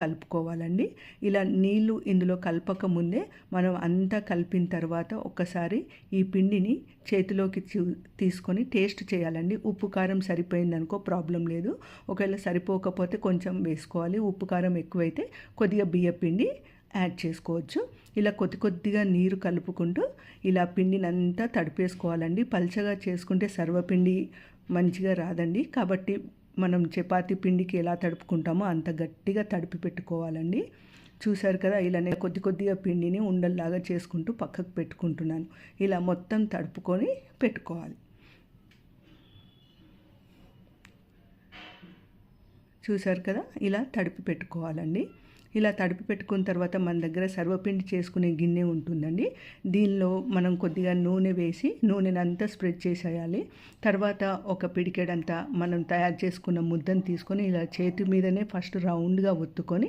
కలుపుకోవాలండి. ఇలా నీళ్ళు ఇందులో కలపక ముందే మనం అంతా కలిపిన తర్వాత ఒక్కసారి ఈ పిండిని చేతిలోకి తీసుకొని టేస్ట్ చేయాలండి. ఉప్పు కారం సరిపోయిందనుకో ప్రాబ్లం లేదు. ఒకవేళ సరిపోకపోతే కొంచెం వేసుకోవాలి. ఉప్పు కారం ఎక్కువైతే కొద్దిగా బియ్యపిండి యాడ్ చేసుకోవచ్చు. ఇలా కొద్దిగా నీరు కలుపుకుంటూ ఇలా పిండినంతా తడిపేసుకోవాలండి. పల్చగా చేసుకుంటే సర్వపిండి మంచిగా రాదండి. కాబట్టి మనం చపాతీ పిండికి ఎలా తడుపుకుంటామో అంత గట్టిగా తడిపి పెట్టుకోవాలండి. చూసారు కదా, ఇలానే కొద్దిగా పిండిని ఉండల్లాగా చేసుకుంటూ పక్కకు పెట్టుకుంటున్నాను. ఇలా మొత్తం తడుపుకొని పెట్టుకోవాలి. చూసారు కదా, ఇలా తడిపి పెట్టుకోవాలండి. ఇలా తడిపి పెట్టుకున్న తర్వాత మన దగ్గర సర్వపిండి చేసుకునే గిన్నె ఉంటుందండి. దీనిలో మనం కొద్దిగా నూనె వేసి నూనెనంతా స్ప్రెడ్ చేసేయాలి. తర్వాత ఒక పిడికెడంతా మనం తయారు చేసుకున్న ముద్దను తీసుకొని ఇలా చేతి మీదనే ఫస్ట్ రౌండ్గా ఒత్తుకొని